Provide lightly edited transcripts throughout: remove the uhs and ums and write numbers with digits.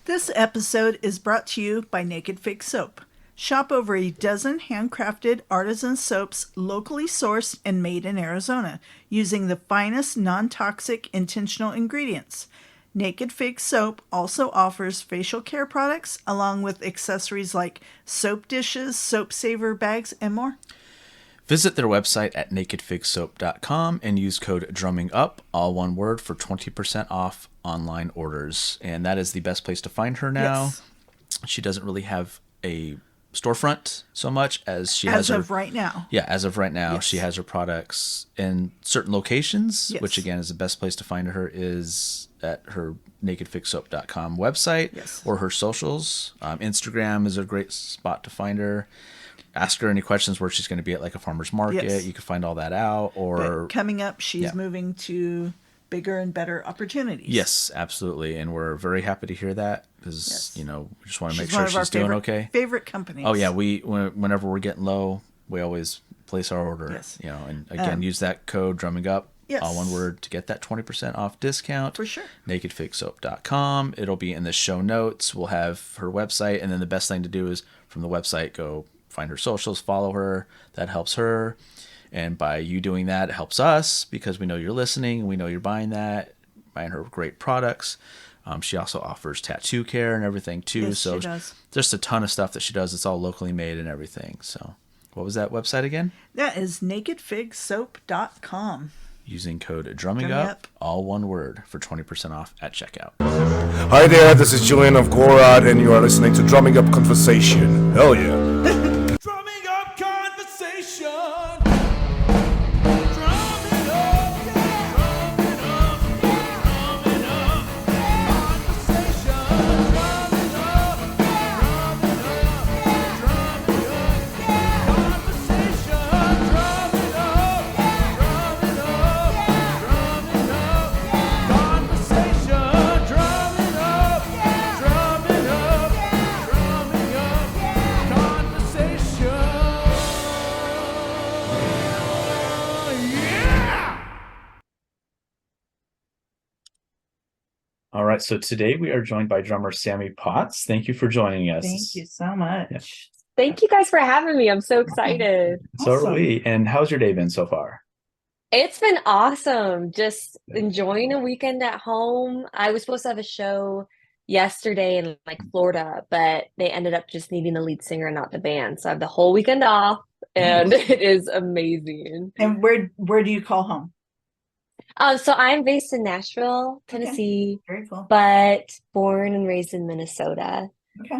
This episode is brought to you by Naked Fig Soap. Shop over a dozen handcrafted artisan soaps locally sourced and made in Arizona using the finest non-toxic intentional ingredients. Naked Fig Soap also offers facial care products along with accessories like soap dishes, soap saver bags, and more. Visit their website at nakedfigsoap.com and use code DRUMMINGUP, all one word, for 20% off online orders. And that is the best place to find her now. Yes. She doesn't really have a storefront so much as she As has her, of right now. Yeah, as of right now, Yes. she has her products in certain locations, Yes. which again is the best place to find her is at her nakedfigsoap.com website. Yes. Or her socials. Instagram is a great spot to find her. Ask her any questions where she's going to be at like a farmer's market. Yes. You can find all that out. Or But coming up, she's Yeah. moving to bigger and better opportunities. Yes, absolutely. And we're very happy to hear that because, Yes. we just want to make She's one sure of our she's doing favorite, okay. favorite companies. Oh, yeah. Whenever we're getting low, we always place our order. Yes. And again, use that code drumming up, Yes. all one word, to get that 20% off discount. For sure. nakedfigsoap.com. It'll be in the show notes. We'll have her website. And then the best thing to do is from the website, go find her socials, follow her. That helps her. And by you doing that, it helps us because we know you're listening. We know you're buying her great products. She also offers tattoo care and everything too. Yes, so she does. just a ton of stuff that she does. It's all locally made and everything. So what was that website again? That is nakedfigsoap.com. Using code drumming Drumming up, Up. all one word, for 20% off at checkout. Hi there, this is Julian of Gorad, and you are listening to Drumming Up Conversation. Hell yeah. Drumming up conversation. Drumming up, yeah. Drumming up, drumming up conversation. Drumming up, drumming up, drumming up conversation. Drumming up, drumming up, drumming up conversation. Drumming up, drumming up, drumming up conversation. Yeah! All right. So today we are joined by drummer Sammi Potts. Thank you for joining us. Thank you so much. Yeah. Thank you guys for having me. I'm so excited. So are Awesome. we. And how's your day been so far? It's been awesome. Just enjoying a weekend at home. I was supposed to have a show yesterday in like Florida, but they ended up just needing the lead singer, not the band. So I have the whole weekend off, and it is amazing. And where do you call home? So I'm based in Nashville, Tennessee, Very cool. but born and raised in Minnesota. Okay.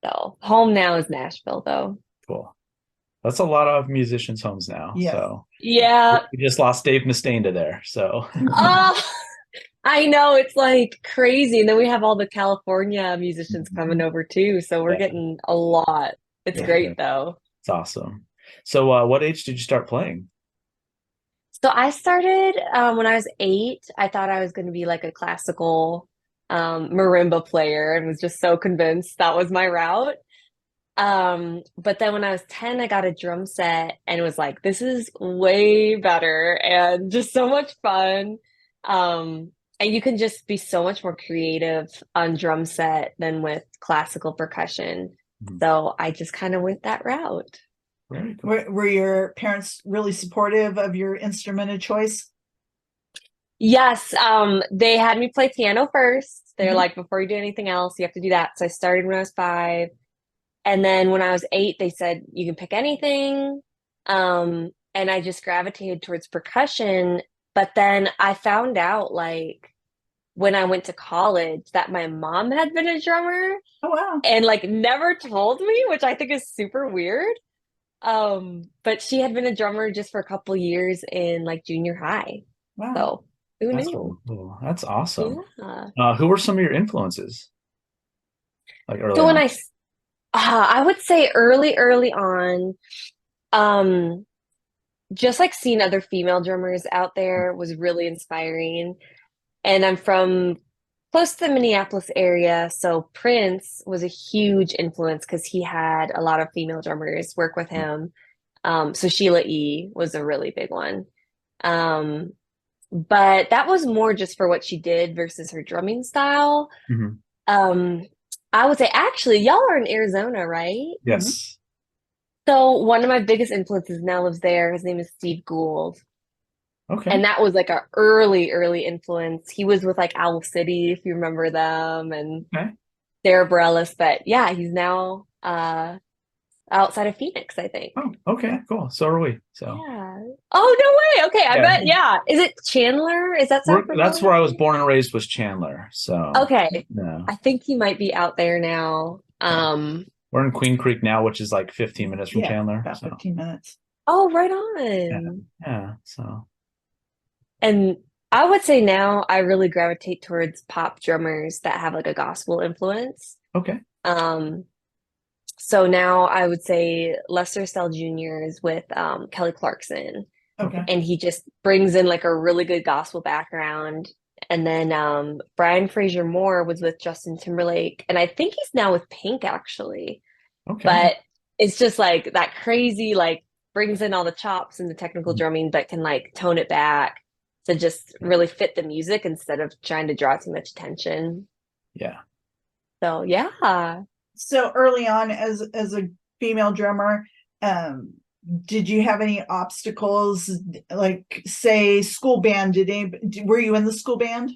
So home now is Nashville, though. Cool. That's a lot of musicians' homes now. Yes. So Yeah. we just lost Dave Mustaine to there. So Oh, I know, it's like crazy. And then we have all the California musicians coming over too. So we're Yeah. getting a lot. It's Yeah. great though. it's awesome. So what age did you start playing? So I started when I was 8. I thought I was going to be like a classical marimba player and was just so convinced that was my route. But then when I was 10, I got a drum set and it was like, this is way better and just so much fun. And you can just be so much more creative on drum set than with classical percussion. Mhm. So I just kind of went that route. Very cool. Were your parents really supportive of your instrument of choice? Yes, they had me play piano first. They're Mhm. like, before you do anything else, you have to do that. So I started when I was 5. And then when I was 8, they said, you can pick anything. And I just gravitated towards percussion. But then I found out, like, when I went to college, that my mom had been a drummer Oh, wow. and, like, never told me, which I think is super weird. But she had been a drummer just for a couple years in, like, junior high. Wow. So who That's knew? really cool. That's awesome. Yeah. Who were some of your influences? Like early So when on? I would say early on, just like seeing other female drummers out there was really inspiring. And I'm from close to the Minneapolis area, so Prince was a huge influence because he had a lot of female drummers work with him. So Sheila E. was a really big one. But that was more just for what she did versus her drumming style. Mhm. I would say actually, y'all are in Arizona, right? Yes. So one of my biggest influences now lives there. His name is Steve Gould. Okay. And that was like a early influence. He was with like Owl City, if you remember them, and Okay. Sarah Bareilles. But yeah, he's now outside of Phoenix, I think. Oh, okay, cool. So are we. So Yeah. Oh, no way. Okay, I yeah, bet. Yeah. Is it Chandler? Is that sound that's familiar? where I was born and raised, was Chandler. So Okay. no. I think he might be out there now. Yeah. We're in Queen Creek now, which is like 15 minutes from Yeah, Chandler. about So 15 minutes. Oh, right yeah. on. Yeah. So And I would say now I really gravitate towards pop drummers that have like a gospel influence. okay. Um, so now I would say Lester Stell Jr. is with Kelly Clarkson, Okay. and he just brings in like a really good gospel background. And then Brian Fraser Moore was with Justin Timberlake, and I think he's now with Pink actually. Okay. But it's just like that crazy, like brings in all the chops and the technical drumming, but can like tone it back to just really fit the music instead of trying to draw too much attention. Yeah. So yeah. So early on, as a female drummer, did you have any obstacles? Like, say, school band? Were you in the school band?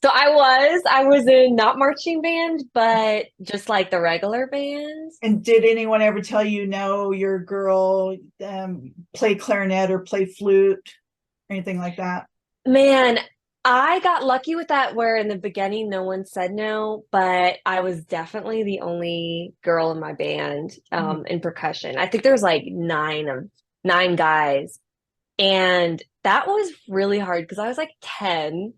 So I was in not marching band, but just like the regular bands. And did anyone ever tell you, no, you're a girl, play clarinet or play flute, or anything like that? Man, I got lucky with that where in the beginning no one said no, but I was definitely the only girl in my band in percussion. I think there was like nine guys. And that was really hard because I was like 10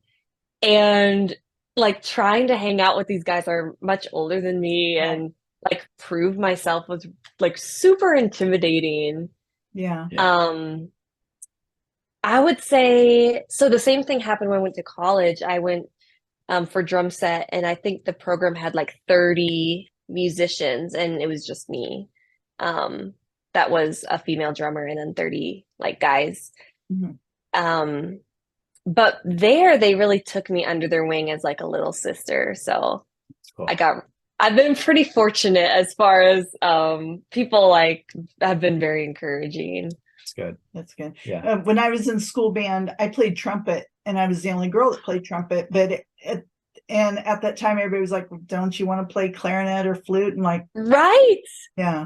and like trying to hang out with these guys that are much older than me Right. and like prove myself was like super intimidating. Yeah. I would say so the same thing happened when I went to college. I went for drum set and I think the program had like 30 musicians and it was just me. That was a female drummer and then 30 like guys. Mhm. But there they really took me under their wing as like a little sister. So Cool. I've been pretty fortunate as far as people like have been very encouraging. That's good. That's good. Yeah. When I was in school band, I played trumpet, and I was the only girl that played trumpet. But and at that time, everybody was like, "Don't you want to play clarinet or flute?" And like, Right. yeah,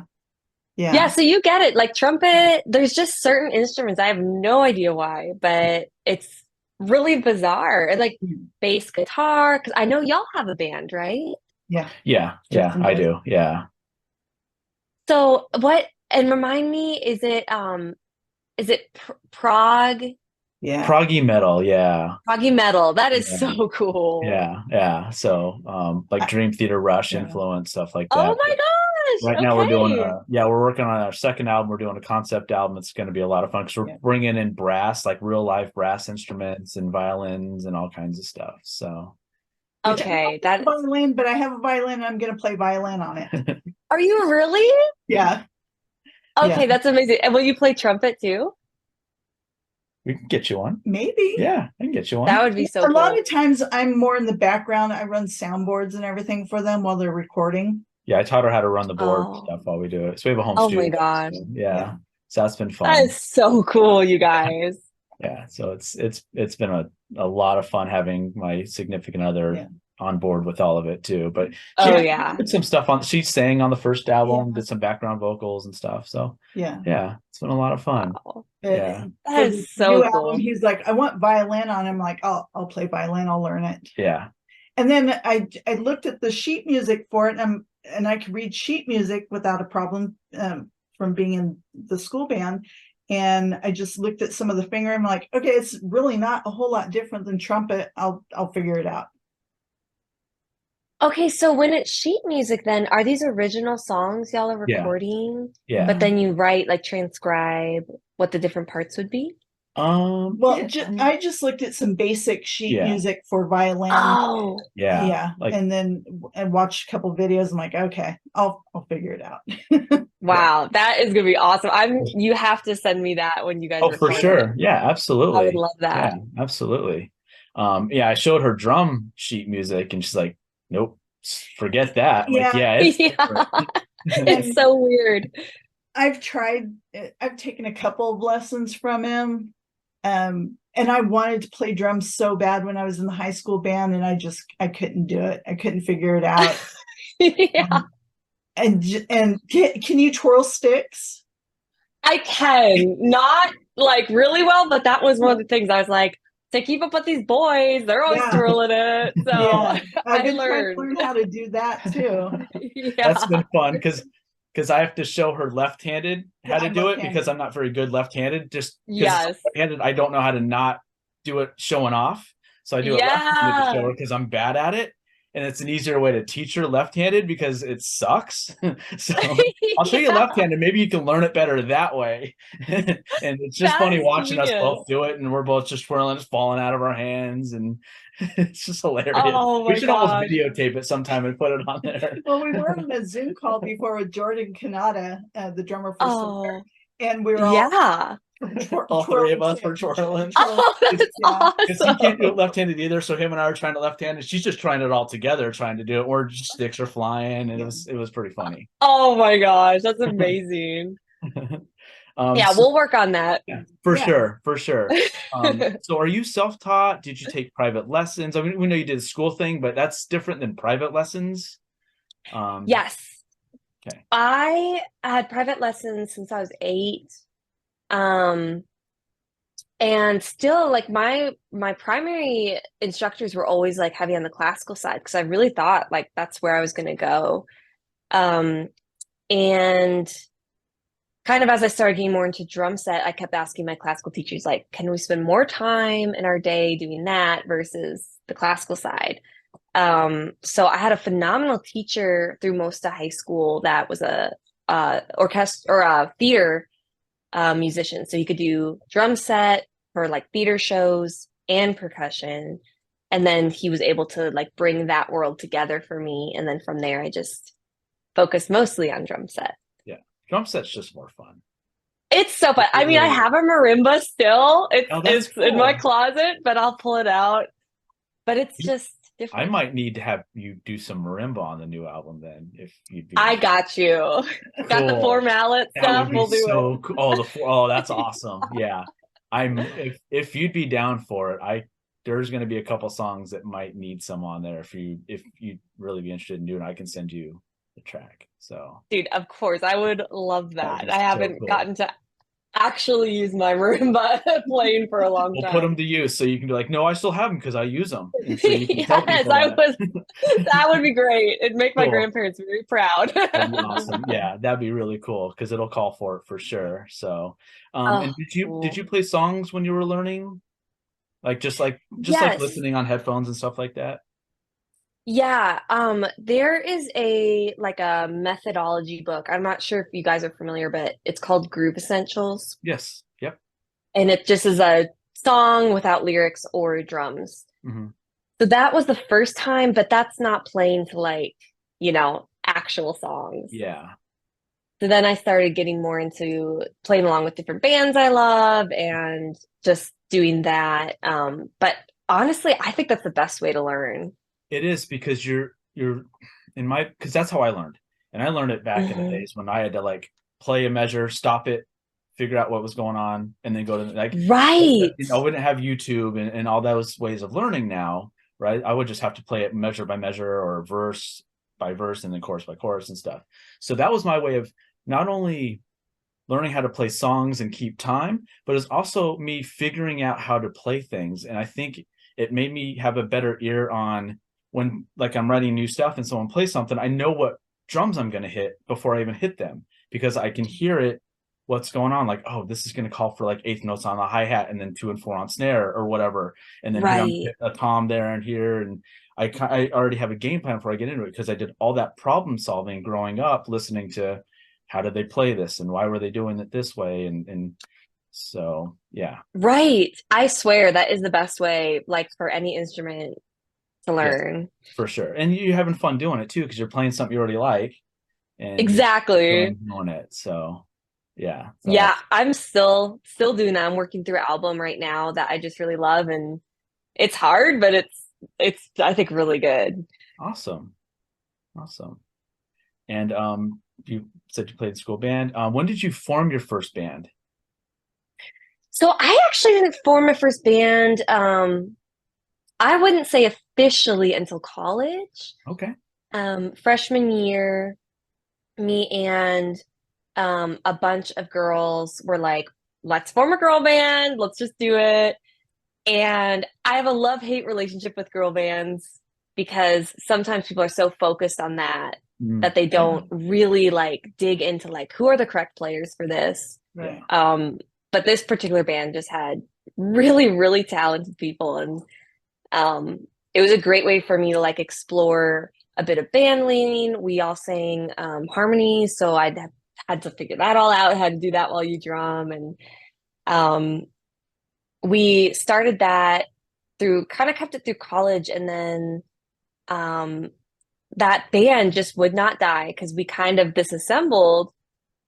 Yeah, so you get it. Like trumpet, there's just certain instruments. I have no idea why, but it's really bizarre. And like bass guitar, because I know y'all have a band, right? yeah. Yeah. Justin I does. do. Yeah. So what, and remind me, is it prog? Yeah. Proggy metal. Yeah. Proggy metal. That is Yeah. so cool. Yeah. Yeah. So like Dream Theater Rush Yeah. influence, stuff like Oh that. my gosh. Right now we're doing Okay. we're working on our second album. We're doing a concept album. It's going to be a lot of fun because we're Yeah. bringing in brass, like real live brass instruments and violins and all kinds of stuff. So Which I Okay, don't have a violin, but I have a violin. And I'm going to play violin on it. are you really? Yeah. Okay, Yeah. that's amazing. And will you play trumpet too? we can get you one. Maybe. Yeah, I can get you one. That would be so A lot cool. of times I'm more in the background. I run soundboards and everything for them while they're recording. Yeah, I taught her how to run the board Oh. stuff while we do it. So we have a home Oh my studio. gosh. So, yeah. Yeah. So that's been That fun. is so cool, you guys. Yeah. So it's been a lot of fun having my significant other Yeah. on board with all of it too. But Oh she yeah. did some stuff on. She sang on the first album, Yeah. did some background vocals and stuff. So Yeah. yeah, it's been a lot of fun. Wow. Yeah. That For is the so new cool. album, he's like, I want violin on. I'm like, I'll play violin. I'll learn it. Yeah. And then I looked at the sheet music for it, and I could read sheet music without a problem from being in the school band. And I just looked at some of the finger. I'm like, okay, it's really not a whole lot different than trumpet. I'll figure it out. Okay, so when it's sheet music, then are these original songs y'all are Yeah. recording? Yeah. But then you write, like transcribe what the different parts would be? Well, yeah, I just looked at some basic sheet Yeah. music for violin. Oh, yeah. Yeah, Like and then watched a couple of videos. I'm like, okay, I'll figure it out. wow, that is gonna be awesome. You have to send me that when you guys oh, for record sure. it. Yeah, absolutely. I would love that. Yeah, absolutely. Yeah, I showed her drum sheet music and she's like, nope, forget that. Like, Yeah. it's Yeah. different. It's so weird. I've taken a couple of lessons from him. And I wanted to play drums so bad when I was in the high school band, and I couldn't do it. I couldn't figure it out. Yeah. And can you twirl sticks? I can, not like really well, but that was one of the things I was like, to keep up with these boys, they're always Yeah. twirling it. So Yeah, I've I been trying learned. to learn how to do that too. That's Yeah. been fun because I have to show her left-handed how to I'm do it left-handed. because I'm not very good left-handed. Just because Yes. right-handed, I don't know how to not do it showing off. So I do it left-handed to show her because I'm bad at it. And it's an easier way to teach her left-handed because it sucks. So I'll show you Yeah. left-handed. Maybe you can learn it better that way. And it's just That funny is watching us genius. both do it, and we're both just twirling, it's falling out of our hands, and it's just hilarious. Oh We my should almost gosh. videotape it sometime and put it on there. Well, we were on a Zoom call before with Jordan Kanata, the drummer for Silver, Oh, and we were all yeah. All three of us were twirling. Oh, that's Yeah. Because he can't do it awesome. left-handed either, so him and I are trying to left-handed. She's just trying it all together, trying to do it. Or just sticks are flying, and it was pretty funny. Oh my gosh, that's amazing. Yeah, So- we'll work on that. for Yeah. sure, for sure. So are you self-taught? Did you take private lessons? I mean, we know you did the school thing, but that's different than private lessons. Yes. Okay. I had private lessons since I was 8. And still like my primary instructors were always like heavy on the classical side because I really thought like that's where I was going to go. And kind of as I started getting more into drum set, I kept asking my classical teachers, like, can we spend more time in our day doing that versus the classical side? So I had a phenomenal teacher through most of high school that was a orchestra or a theater musician. So he could do drum set for like theater shows and percussion. And then he was able to like bring that world together for me. And then from there, I just focused mostly on drum set. Yeah, drum set's just more fun. It's so fun. I mean, I have a marimba still. It's cool. in my closet, but I'll pull it out. But it's just different. I might need to have you do some marimba on the new album then, if you'd be. I got you. Got the Cool. 4 mallet That stuff. would be We'll do so it. cool. Oh, that's awesome. Yeah. If you'd be down for it, there's gonna be a couple songs that might need some on there if you'd really be interested in doing it, I can send you the track. So Dude, of course. I would love that. be I so haven't cool. gotten to actually use my marimba playing for a long we'll time. put them to use so you can be like, no, I still have them because I use them. And so you can tell Yes, people that would be great. It'd make my Cool. grandparents very proud. That'd be awesome. Yeah, that'd be really cool because it'll call for it for sure. So, and did you play songs when you were learning? Like just like Yes. listening on headphones and stuff like that? Yeah, there is a methodology book. I'm not sure if you guys are familiar, but it's called Groove Essentials. Yes. Yep. And it just is a song without lyrics or drums. Mhm. So that was the first time, but that's not playing to like, actual songs. Yeah. So then I started getting more into playing along with different bands I love and just doing that. But honestly, I think that's the best way to learn. It is because you're because that's how I learned. And I learned it back in the days when I had to like play a measure, stop it, figure out what was going on, and then go to like Right. I wouldn't have YouTube and all those ways of learning now, right? I would just have to play it measure by measure or verse by verse and then chorus by chorus and stuff. So that was my way of not only learning how to play songs and keep time, but it's also me figuring out how to play things. And I think it made me have a better ear on when like I'm writing new stuff and someone plays something, I know what drums I'm going to hit before I even hit them because I can hear it, what's going on. Like, oh, this is going to call for like eighth notes on the hi-hat and then 2 and 4 on snare or whatever. And then here I'm hitting a tom there and here. And I already have a game plan before I get into it because I did all that problem solving growing up, listening to how did they play this and why were they doing it this way? And so, yeah. Right. I swear that is the best way, like for any instrument to learn. Yes, for sure. And you're having fun doing it too, because you're playing something you already like. And exactly. doing it. So, yeah. So yeah, I'm still doing that. I'm working through an album right now that I just really love. And it's hard, but it's I think really good. Awesome. Awesome. And you said you played school band. When did you form your first band? So I actually didn't form my first band. I wouldn't say officially until college. Okay. Freshman year, me and a bunch of girls were like, let's form a girl band, let's just do it. And I have a love-hate relationship with girl bands because sometimes people are so focused on that Mm, that they don't really like dig into like who are the correct players for this. Right. But this particular band just had really, really talented people, and it was a great way for me to like explore a bit of band leading. We all sang harmonies, so had to figure that all out, how to do that while you drum. And um, we started that through kind of kept it through college, and then that band just would not die because we kind of disassembled.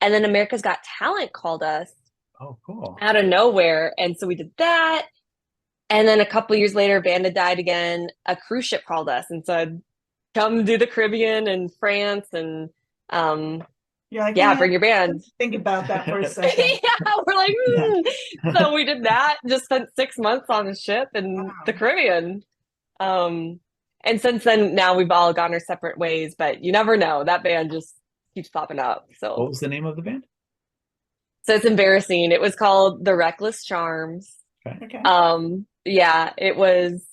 And then America's Got Talent called us Oh, cool. out of nowhere. And so we did that. And then a couple years later, band had died again. A cruise ship called us and said, come do the Caribbean and France and You're like, yeah, bring your band. let's think about that for a second. Yeah, we're like, So we did that, just spent 6 months on a ship in the Caribbean. And since then, now we've all gone our separate ways, but you never know. That band just keeps popping up. What So, was the name of the band? so it's embarrassing. It was called The Reckless Charms. Okay. Yeah, it was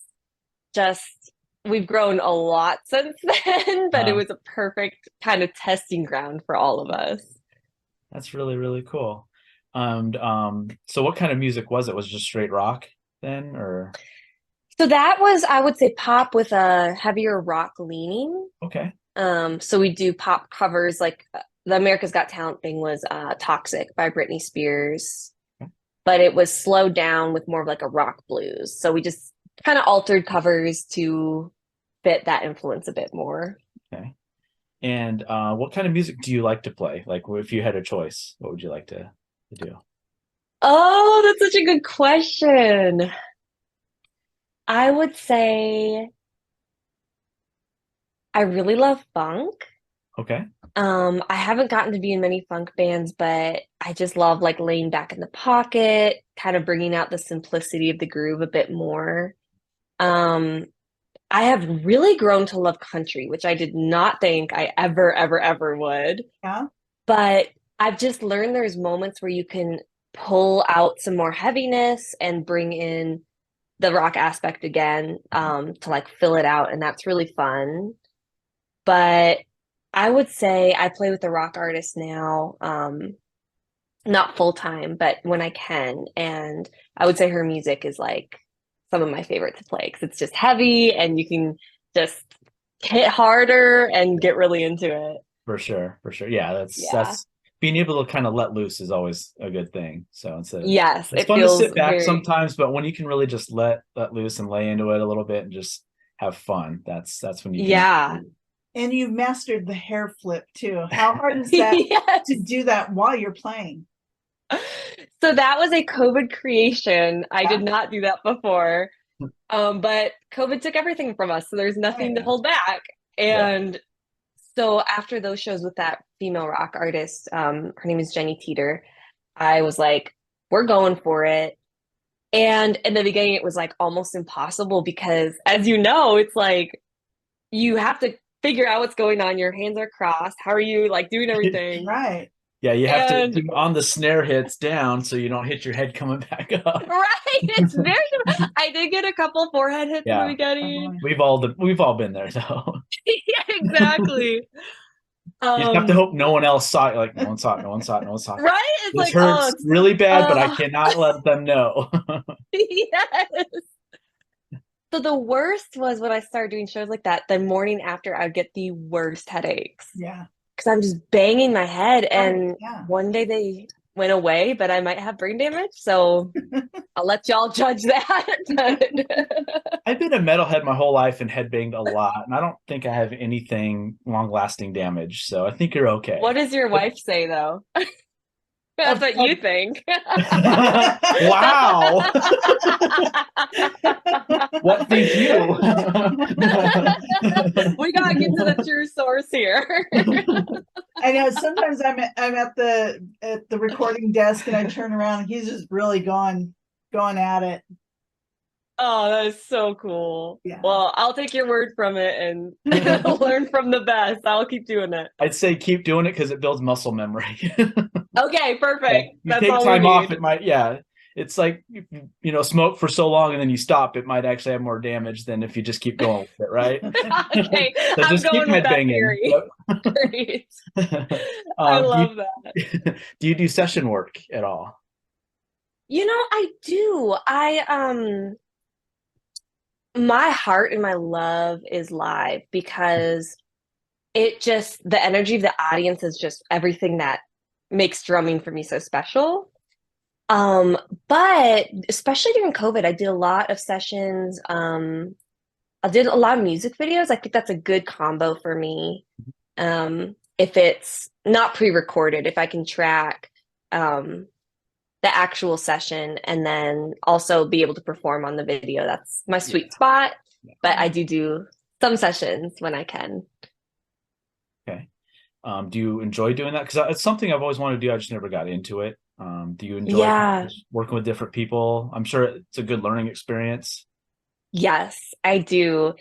just, we've grown a lot since then, but it was a perfect kind of testing ground for all of us. That's really, really cool. And so what kind of music was it? Was it just straight rock then, or? So that was, I would say, pop with a heavier rock leaning. Okay. So we do pop covers, like the America's Got Talent thing was Toxic by Britney Spears, but it was slowed down with more of like a rock blues. So we just kind of altered covers to fit that influence a bit more. Okay. And what kind of music do you like to play? Like if you had a choice, what would you like to do? Oh, that's such a good question. I would say I really love funk. Okay. I haven't gotten to be in many funk bands, but I just love like laying back in the pocket, kind of bringing out the simplicity of the groove a bit more. Um, I have really grown to love country, which I did not think I ever, ever, ever would. Yeah. But I've just learned there's moments where you can pull out some more heaviness and bring in the rock aspect again, to like fill it out, and that's really fun. But I would say I play with a rock artist now, not full time, but when I can. And I would say her music is like some of my favorite to play because it's just heavy and you can just hit harder and get really into it. For sure. For sure. Yeah. Yeah. That's being able to kind of let loose is always a good thing. So Yes, it's it fun to feels sit back very, sometimes, but when you can really just let loose and lay into it a little bit and just have fun, that's when you can. yeah. And you've mastered the hair flip too. How hard is that Yes. to do that while you're playing? So that was a COVID creation. I Yeah. did not do that before. But COVID took everything from us, so there's nothing to hold back. And so after those shows with that female rock artist, her name is Jenny Teeter, I was like, we're going for it. And in the beginning, it was like almost impossible because, as you know, it's like you have to figure out what's going on. Your hands are crossed. How are you like doing everything? Right. Yeah, you have to And- keep on the snare hits down so you don't hit your head coming back up. Right. It's very, I did get a couple forehead hits in the beginning. We've all been there though. Yeah, exactly. You just have to hope no one else saw it. Like no one saw it, no one saw it, no one saw it. Right? It's This like, hurts really bad, but I cannot let them know. yes. So the worst was when I started doing shows like that, the morning after I'd get the worst headaches Yeah. because I'm just banging my head. And Yeah. one day they went away, but I might have brain damage. So I'll let y'all judge that. But I've been a metalhead my whole life and headbanged a lot, and I don't think I have anything long-lasting damage. So I think you're okay. what does your wife say though? That's what you think. Wow. What think you? We gotta get to the true source here. I know sometimes I'm at the recording desk and I turn around and he's just really going at it. Oh, that is so cool. Yeah. Well, I'll take your word from it and learn from the best. I'll keep doing it. I'd say keep doing it because it builds muscle memory. Okay, perfect. You That's take all we time off, need. it might, yeah. It's like, smoke for so long and then you stop, it might actually have more damage than if you just keep going with it, right? Okay, So I'm just keep going with that headbanging. theory. Yep. Great. I Do love that. do you do session work at all? I do. My heart and my love is live because the energy of the audience is just everything that makes drumming for me so special. But especially during COVID, I did a lot of sessions. I did a lot of music videos. I think that's a good combo for me. If it's not pre-recorded, if I can track the actual session and then also be able to perform on the video, that's my sweet spot. But I do some sessions when I can. Okay. Do you enjoy doing that? Because it's something I've always wanted to do. I just never got into it. Do you enjoy Yeah. working with different people? I'm sure it's a good learning experience. Yes, I do.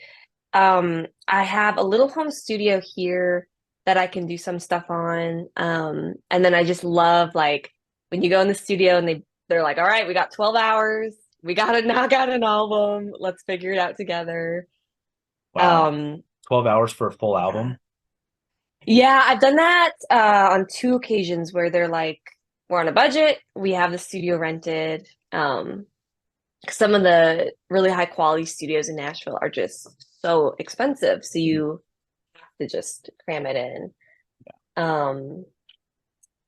I have a little home studio here that I can do some stuff on. And then I just love like when you go in the studio and they're like, all right, we got 12 hours. We got to knock out an album. Let's figure it out together. Wow. Um, 12 hours for a full album. yeah, I've done that on two occasions where they're like, we're on a budget. We have the studio rented. Some of the really high quality studios in Nashville are just so expensive. So you have to just cram it in.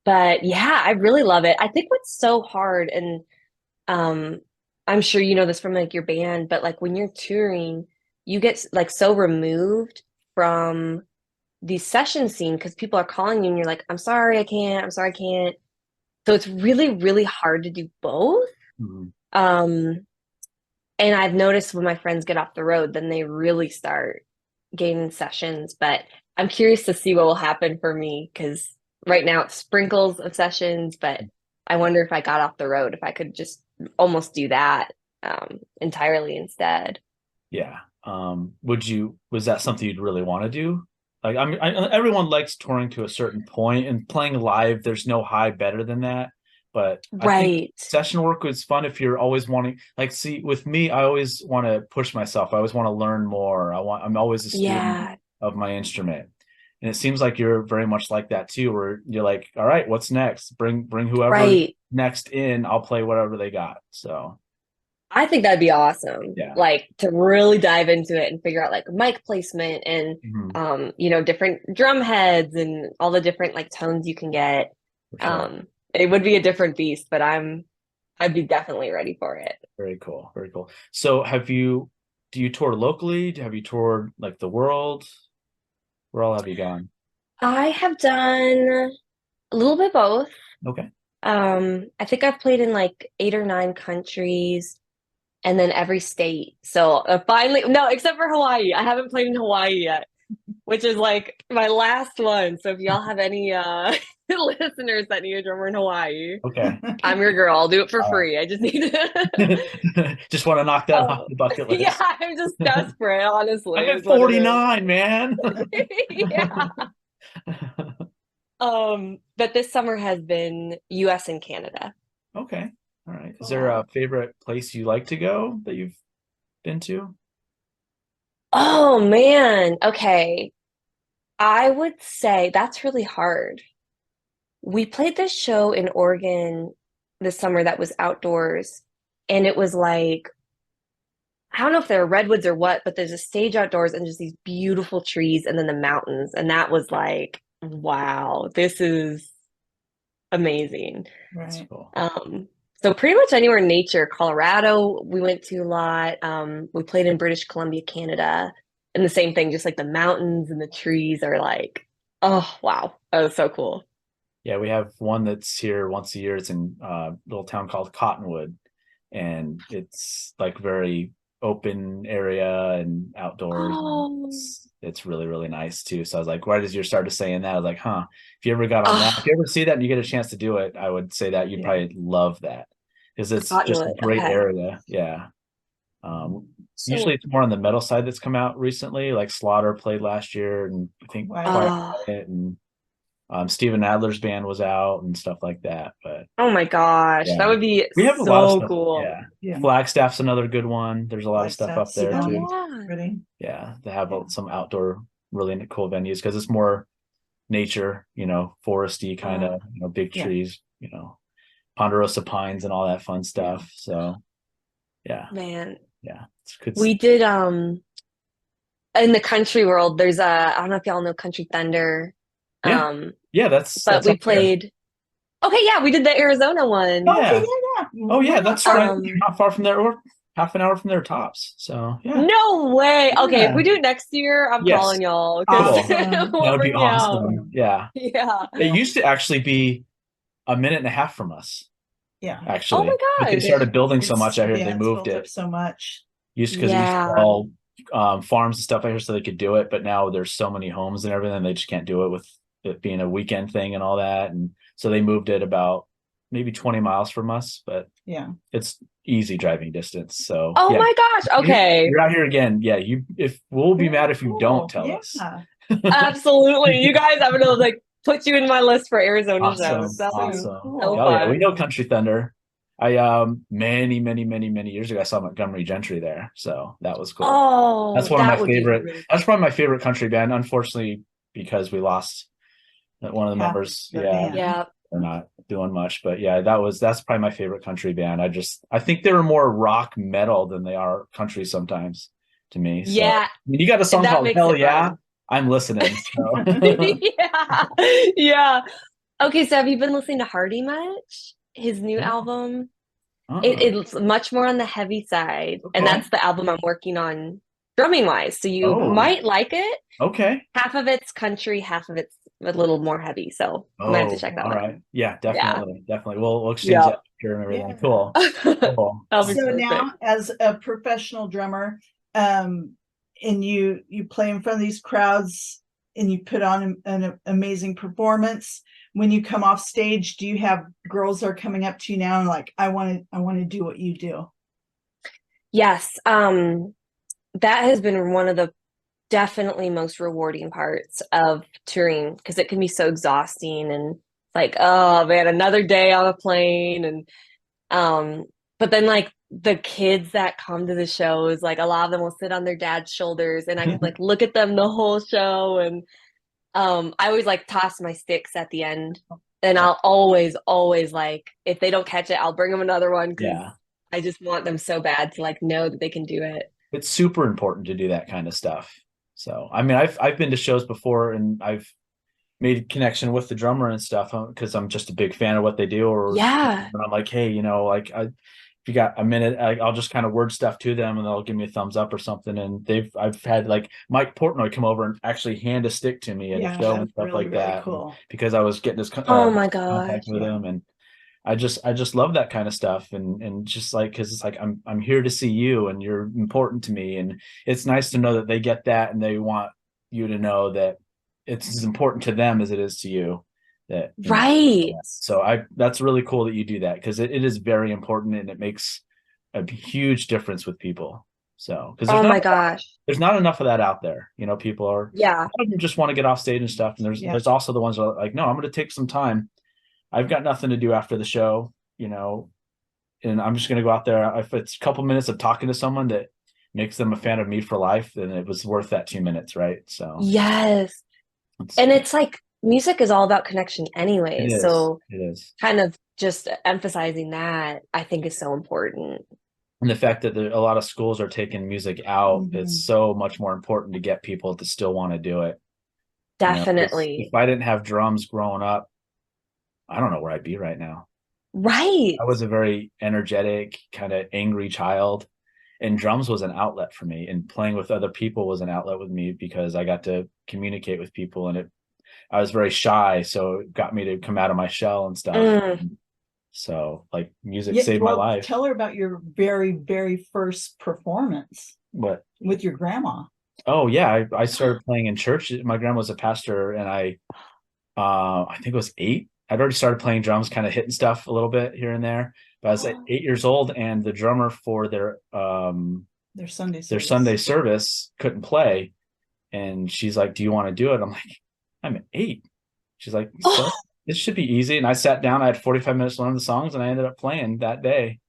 But yeah, I really love it. I think what's so hard, and I'm sure you know this from like your band, but like when you're touring, you get like so removed from the session scene because people are calling you and you're like, I'm sorry, I can't. I'm sorry, I can't. So it's really, really hard to do both. Mhm. And I've noticed when my friends get off the road, then they really start gaining sessions. But I'm curious to see what will happen for me because right now it's sprinkles of sessions, but I wonder if I got off the road, if I could just almost do that entirely instead. Yeah. Was that something you'd really want to do? Like, everyone likes touring to a certain point and playing live. There's no high better than that. But I think Right. session work is fun if you're always wanting, like, see, with me, I always want to push myself. I always want to learn more. I'm always a student Yeah. of my instrument. And it seems like you're very much like that too, where you're like, all right, what's next? Bring whoever Right. next in, I'll play whatever they got. So I think that'd be awesome. yeah. Like to really dive into it and figure out like mic placement and Mhm. different drum heads and all the different like tones you can get. For sure. It would be a different beast, but I'd be definitely ready for it. Very cool. Very cool. So do you tour locally? Have you toured like the world? Where all have you gone? I have done a little bit both. Okay. I think I've played in like 8 or 9 countries and then every state. So finally, no, except for Hawaii. I haven't played in Hawaii yet, which is like my last one. So if y'all have any listeners that need a drummer in Hawaii, Okay. I'm your girl. I'll do it for All right. free. I just need to. Just want to knock that off the bucket list. Yeah, I'm just desperate, honestly. I'm is at what it 49, man. is. Yeah. But this summer has been US and Canada. Okay. All right. Is there a favorite place you like to go that you've been to? Oh man. Okay. I would say that's really hard. We played this show in Oregon this summer that was outdoors, and it was like, I don't know if they're redwoods or what, but there's a stage outdoors and just these beautiful trees and then the mountains. And that was like, wow, this is amazing. That's Right. cool. So pretty much anywhere in nature. Colorado, we went to a lot. We played in British Columbia, Canada, and the same thing, just like the mountains and the trees are like, oh wow, that was so cool. Yeah, we have one that's here once a year. It's in a little town called Cottonwood, and it's like very open area and outdoors. And Oh, it's really, really nice too. So I was like, right as you started saying that, I was like, huh, if you ever got on that, if ah, you ever see that and you get a chance to do it, I would say that you'd Yeah. probably love that because it's just a Cottonwood. great Okay. area. Yeah. Um, So, Usually it's more on the metal side that's come out recently. Like Slaughter played last year, and I think Wow. Quiet oh, Riot and Steven Adler's band was out and stuff like that. But oh my gosh, that yeah, would be we have a lot of so stuff. cool. Yeah, Yeah. Flagstaff's another good one. There's a lot of stuff up Flagstaff's there Oh too. yeah. pretty. Yeah, they have Yeah. some outdoor really cool venues because it's more nature, foresty kind Oh of, big Yeah. trees, ponderosa pines and all that fun Yeah. stuff. So yeah, man, yeah, it's good. we did in the country world. There's I don't know if y'all know Country Thunder, Yeah, um, yeah, that's but we up there. played. Okay, yeah, we did the Arizona one. Okay. Yeah. Yeah. Yeah. Oh yeah, We're not that's far. right. Um, Not far from there, or half an hour from their tops. So yeah. no way. Okay, if Yeah. we do it next year, I'm Yes. calling y'all because Cool. Awesome. That we'll would be bring you out. awesome. Yeah. Yeah. It used to actually be a minute and a half from us, Yeah. Oh actually. my But they gosh. started building so much out here, they It's moved built up it. so much. Used because it used to be Yeah. all farms and stuff out here so they could do it. But now there's so many homes and everything, they just can't do it with it being a weekend thing and all that. And so they moved it about maybe 20 miles from us, but Yeah. it's easy driving distance. So Oh yeah. my gosh. Okay. You're out here again. Yeah, if we'll be Very mad if you cool. don't tell Yeah. us. Absolutely. You guys, I'm gonna like put you in my list for Arizona shows. Awesome, That was awesome. so Oh yeah, we fun. know Country Thunder. I many years ago I saw Montgomery Gentry there, so that was cool. That's Oh, one of my that would be favorite. really That's probably my favorite country band. Unfortunately, because we lost one of the Half members. the Yeah, band. yeah. they're not doing much, but yeah, that's probably my favorite country band. I think they were more rock metal than they are country sometimes to me. So Yeah, you got a song that called makes Hell it Yeah, fun. I'm listening. So Yeah. Yeah. Okay, so have you been listening to Hardy much? His new album? uh-uh. It's much more on the heavy side, and Okay. that's the album I'm working on drumming wise. So you Oh, might like it. okay. Half of it's country, half of it's a little more heavy. So you might have to Oh, check that all one out. right. Yeah, Yeah. definitely. We'll exchange Yeah. that picture and everything. Yeah. Cool. Cool. That'll be So perfect. now, as a professional drummer, um, and you play in front of these crowds, and you put on an amazing performance. When you come off stage, do you have girls that are coming up to you now and like, I want to do what you do? Yes. That has been one of the definitely most rewarding parts of touring because it can be so exhausting and like, oh man, another day on a plane and but then like the kids that come to the shows, like a lot of them will sit on their dad's shoulders and I can like look at them the whole show and I always like toss my sticks at the end and I'll always like if they don't catch it, I'll bring them another one because Yeah. I just want them so bad to like know that they can do it. It's super important to do that kind of stuff. So, I mean, I've been to shows before and I've made connection with the drummer and stuff because I'm just a big fan of what they do. Or Yeah. and I'm like, hey, like if you got a minute, I'll just kind of word stuff to them and they'll give me a thumbs up or something. And I've had like Mike Portnoy come over and actually hand a stick to me at a Yeah, show and that's stuff really, like really that cool. because I was getting this Oh my contact gosh. with Yeah. him. And I just love that kind of stuff and just like because it's like I'm here to see you and you're important to me and it's nice to know that they get that and they want you to know that it's as important to them as it is to you that Right. so that's really cool that you do that because it is very important and it makes a huge difference with people. So because Oh my gosh. there's not enough of that out there. People are Yeah. a lot of them just want to get off stage and stuff and Yeah. there's also the ones that are like no I'm going to take some time. I've got nothing to do after the show, and I'm just going to go out there. If it's a couple minutes of talking to someone that makes them a fan of me for life, then it was worth that 2 minutes, right? So Yes. And it's like music is all about connection anyway. it is. So It is. kind of just emphasizing that I think is so important. And the fact that a lot of schools are taking music out, Mhm. it's so much more important to get people to still want to do it. 'Cause Definitely. if I didn't have drums growing up, I don't know where I'd be right now. Right. I was a very energetic, kind of angry child, and drums was an outlet for me. And playing with other people was an outlet with me because I got to communicate with people, and I was very shy, so it got me to come out of my shell and stuff. Mm. So like music saved my well, life. tell her about your very, very first performance But with your grandma. oh yeah, I started playing in church. My grandma was a pastor, and I think it was 8. I'd already started playing drums, kind of hitting stuff a little bit here and there. But I was like 8 years old, and the drummer for Their Sunday their service. Sunday service couldn't play, and she's like, "Do you want to do it?" I'm like, "I'm 8." She's like, "So this should be easy." And I sat down. I had 45 minutes to learn the songs, and I ended up playing that day,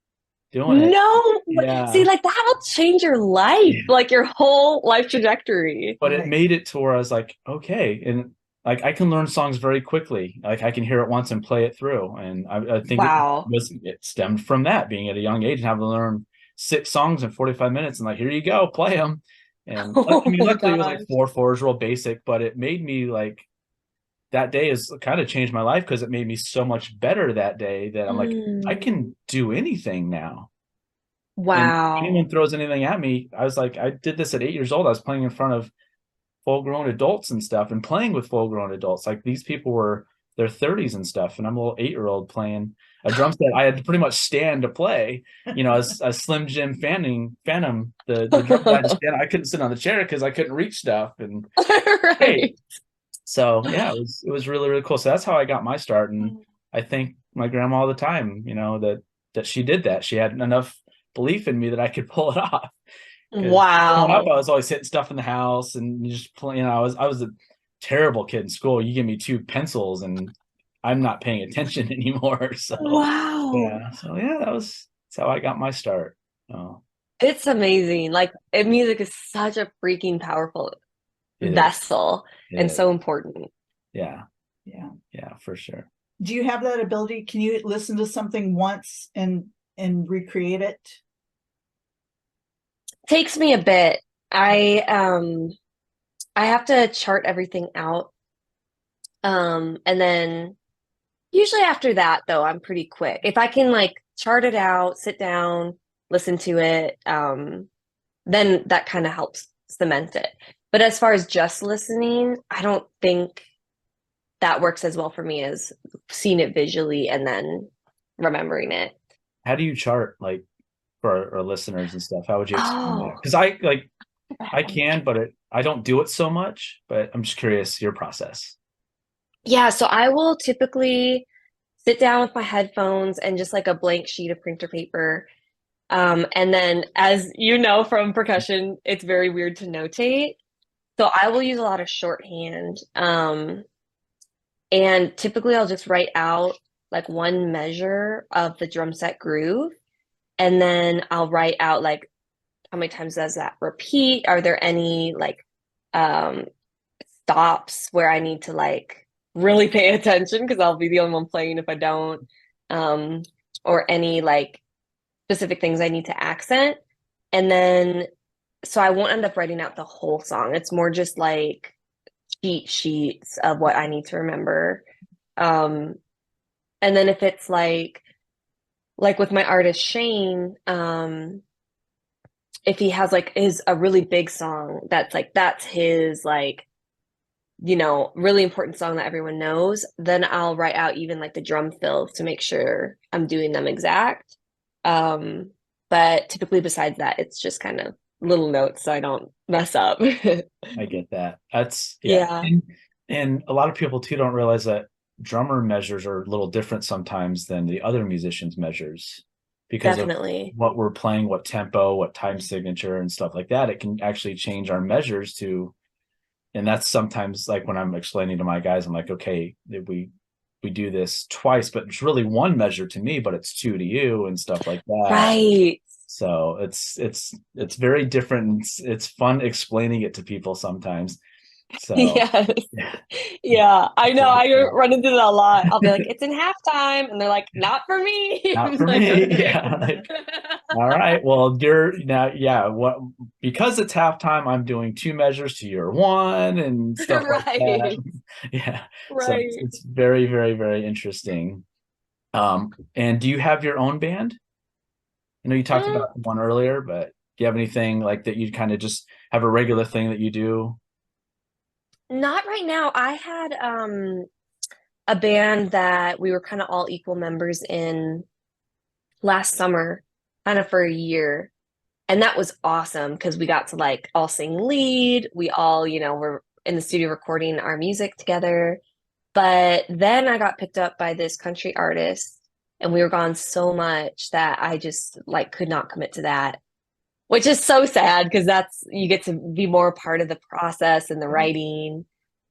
doing it. No, see, Yeah. like that will change your life, Yeah. like your whole life trajectory. But it Right. made it to where I was like, okay, and like I can learn songs very quickly. Like I can hear it once and play it through. And I think Wow. it stemmed from that, being at a young age and having to learn 6 songs in 45 minutes, and like, here you go, play them. And I Oh mean, my luckily it was gosh. like 4/4 real basic, but it made me like, that day has kind of changed my life because it made me so much better that day that I'm like, I Mm. can do anything now. And if anyone Wow. throws anything at me, I was like, I did this at 8 years old. I was playing in front of full-grown adults and stuff, and playing with full-grown adults. Like these people were their 30s and stuff, and I'm a little 8-year-old playing a drum set. I had to pretty much stand to play. As a Slim Jim Phantom, the drum set, I had to stand. I couldn't sit on the chair because I couldn't reach stuff. And hey, Right. so yeah, it was really really cool. So that's how I got my start, and I thank my grandma all the time. That she did that. She had enough belief in me that I could pull it off. Because growing up, I Wow. was always hitting stuff in the house and just playing. I was a terrible kid in school. You give me 2 pencils and I'm not paying attention anymore. So Wow. yeah, that's how I got my start. Oh, It's amazing. Like music is such a freaking powerful it is. vessel It and is. so important. Yeah, Yeah. yeah, for sure. Do you have that ability? Can you listen to something once and recreate it? Takes me a bit. I have to chart everything out. And then usually after that though, I'm pretty quick. If I can like chart it out, sit down, listen to it, then that kind of helps cement it. But as far as just listening, I don't think that works as well for me as seeing it visually and then remembering it. How do you chart, like, for our listeners and stuff? How would you explain that? Oh, Because I can, but I don't do it so much. But I'm just curious your process. yeah. So I will typically sit down with my headphones and just like a blank sheet of printer paper. And then, as you know from percussion, it's very weird to notate. So I will use a lot of shorthand. And typically I'll just write out like one measure of the drum set groove. And then I'll write out like how many times does that repeat? Are there any like um stops where I need to like really pay attention because I'll be the only one playing if I don't. Um, or any like specific things I need to accent. And then so I won't end up writing out the whole song. It's more just like cheat sheets of what I need to remember. Um, and then if it's like with my artist Shane, if he has like his a really big song that's his like really important song that everyone knows, then I'll write out even like the drum fills to make sure I'm doing them exact. Um, but typically besides that, it's just kind of little notes so I don't mess up. I get that. That's yeah. Yeah, And a lot of people too don't realize that drummer measures are a little different sometimes than the other musicians' measures because of definitely. what we're playing, what tempo, what time signature, and stuff like that. It can actually change our measures to, and that's sometimes like when I'm explaining to my guys, I'm like, okay, we do this twice, but it's really one measure to me, but it's two to you and stuff like that. Right. So it's very different. It's fun explaining it to people sometimes. So Yes. yeah, Yeah, I it's know. really I cool. run into that a lot. I'll be like, it's in halftime, and they're like, not for me. Not I'm for like, me. okay. Yeah. Like, all right. Well, you're now, yeah. What, because it's halftime, I'm doing two measures to your one and stuff like that. Right. Yeah. So Right. it's very, very, very interesting. And do you have your own band? I know you talked Mm, about one earlier, but do you have anything like that you kind of just have a regular thing that you do? Not right now. I had a band that we were kind of all equal members in last summer, kind of for a year. And that was awesome because we got to like all sing lead. We all, were in the studio recording our music together. But then I got picked up by this country artist and we were gone so much that I just like could not commit to that, which is so sad because you get to be more part of the process and the writing.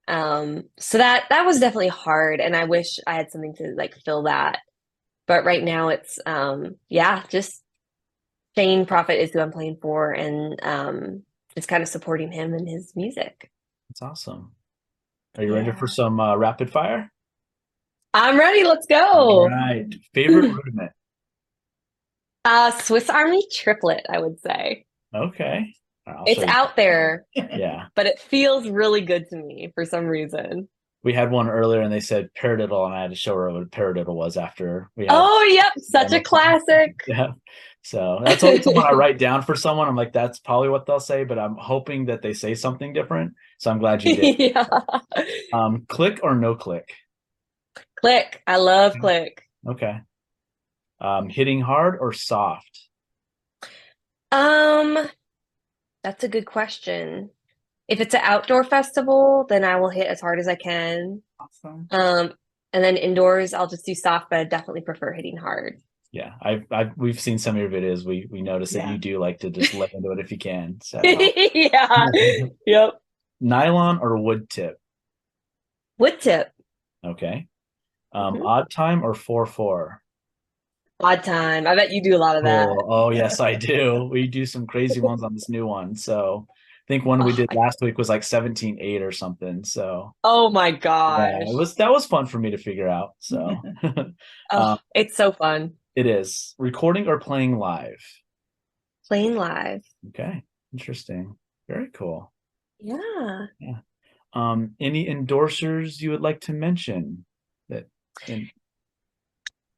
So that was definitely hard and I wish I had something to like fill that. But right now it's yeah, just Shane Prophet is who I'm playing for and just kind of supporting him and his music. That's awesome. Are you ready for some rapid fire? I'm ready, let's All go. right. Favorite rudiment? Swiss Army triplet, I would say. Okay. All right, I'll It's show you. out there, Yeah. but it feels really good to me for some reason. We had one earlier and they said paradiddle, and I had to show her what a paradiddle was after we had. Oh, yep, such a classic. Yeah. So that's always someone I write down for someone. I'm like, that's probably what they'll say, but I'm hoping that they say something different. So I'm glad you did. Yeah. Click or no click? Click. I love click. Okay. Hitting hard or soft? Um, that's a good question. If it's an outdoor festival, then I will hit as hard as I can. Awesome. And then indoors, I'll just do soft, but I definitely prefer hitting hard. Yeah, we've seen some of your videos. We noticed that you do like to just lay into it if you can. So Yeah. Yep. nylon or wood tip? Wood tip. Okay. Mhm. Odd time or 4/4? Odd time. I bet you do a lot of that. Cool. Oh yes, I do. We do some crazy ones on this new one. So I think one we Oh, did last week was like 17/8 or something. So oh my yeah, gosh. that was fun for me to figure out. So Oh, it's so fun. it is. Recording or playing live? Playing live. Okay, interesting. Very cool. Yeah. Yeah. Any endorsers you would like to mention that in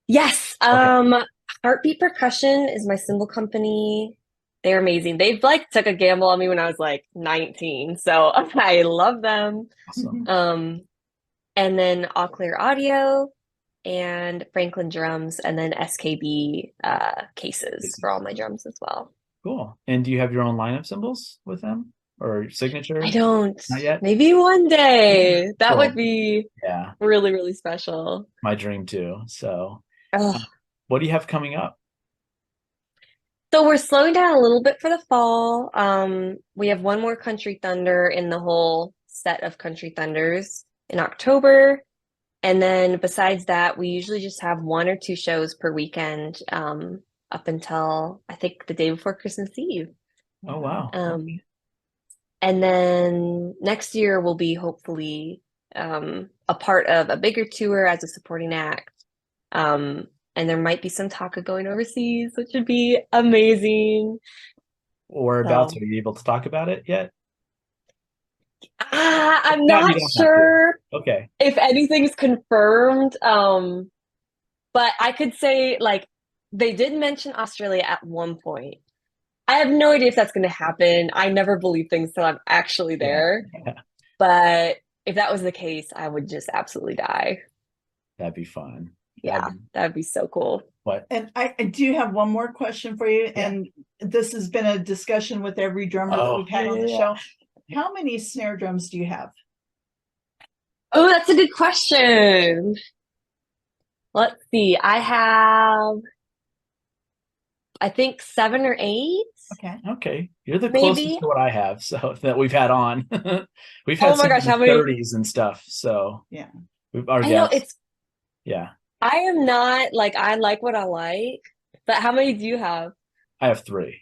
Yes. Okay. Heartbeat Percussion is my cymbal company. They're amazing. They've like took a gamble on me when I was like 19. So I love them. Awesome. And then All Clear Audio and Franklin drums and then SKB cases for all my drums as well. Cool. And do you have your own line of cymbals with them or signature? I don't. Not yet? Maybe one day. That Cool. would be Yeah, really, really special. my dream too. So Ugh. what do you have coming up? So we're slowing down a little bit for the fall. We have one more Country Thunder in the whole set of Country Thunders in October. And then besides that, we usually just have one or two shows per weekend, up until I think the day before Christmas Eve. Oh wow. And then next year we'll be hopefully a part of a bigger tour as a supporting act. And there might be some talk of going overseas, which would be amazing. Whereabouts So, are you able to talk about it yet? I'm No, you not don't have to. sure Okay. if anything's confirmed. But I could say like they did mention Australia at one point. I have no idea if that's going to happen. I never believe things till I'm actually there. Yeah. But if that was the case, I would just absolutely die. That'd be fun. Yeah, that'd be so cool. What? And I do have one more question for you. Yeah. And this has been a discussion with every drummer that we've had on the show. How many snare drums do you have? Oh, that's a good question. Let's see. I think 7 or 8. Okay. You're the Maybe. closest to what I have, so that we've had on. We've had Oh my some gosh, in how the many? 30s and stuff. So Yeah. our I know guests. Yeah. I am not like I like what I like, but how many do you have? I have 3.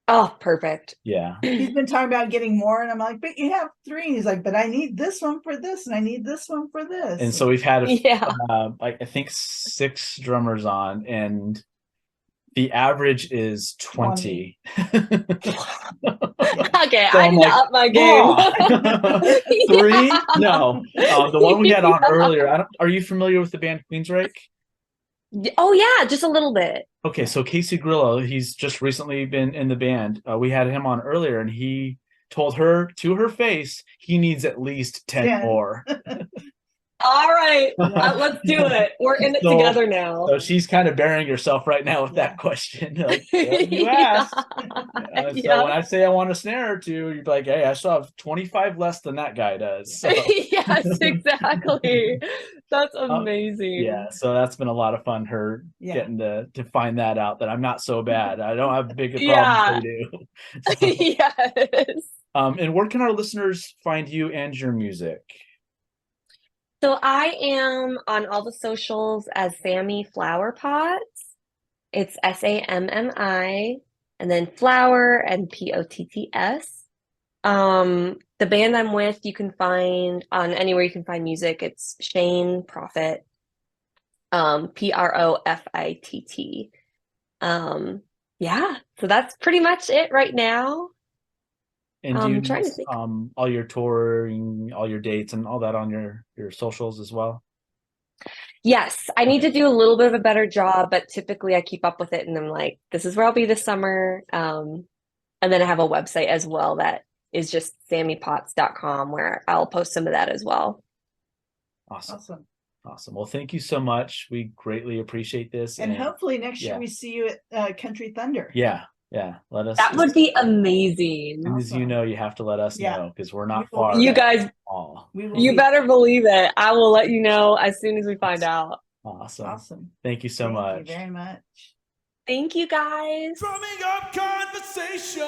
Oh, perfect. Yeah. He's been talking about getting more, and I'm like, but you have 3. He's like, but I need this one for this, and I need this one for this. And so we've had Yeah. like I think 6 drummers on, and the average is 20. Okay, So I I'm need like, to up my game. 3? No. The one we had on earlier. Are you familiar with the band Queensryche? Oh yeah, just a little bit. Okay, so Casey Grillo, he's just recently been in the band. We had him on earlier, and he told her to her face he needs at least 10 10. more. All right, let's do it. We're in it So- together now. So she's kind of burying herself right now with that question. Like, well, you asked. So Yeah. when I say I want a snare or two, you're like, hey, I still have 25 less than that guy does. So, Yes, exactly. That's amazing. yeah, so that's been a lot of fun, her Yeah. getting to find that out, that I'm not so bad. I don't have big problems Yeah. they do. So, Yes. and where can our listeners find you and your music? So I am on all the socials as Sammi Flower Potts. It's Sammi and then flower and Potts. The band I'm with, you can find on anywhere you can find music. It's Shane Profit, Profitt. Yeah, so that's pretty much it right now. And do you I'm trying to list, think. all your touring, all your dates and all that on your socials as well? Yes, I need to do a little bit of a better job, but typically I keep up with it and I'm like, this is where I'll be this summer. And then I have a website as well that is just sammipotts.com where I'll post some of that as well. Awesome. Well, thank you so much. We greatly appreciate this. And hopefully next year yeah. we see you at Country Thunder. Yeah. Let us. That would be amazing. As soon as you know, you have to let us Yeah. know, because we're not We will far. be You at guys, all. We will you be- better believe it. I will let you know as soon as we find out. Awesome. Thank you so Thank much. you very much. Thank you guys. Drumming up conversation.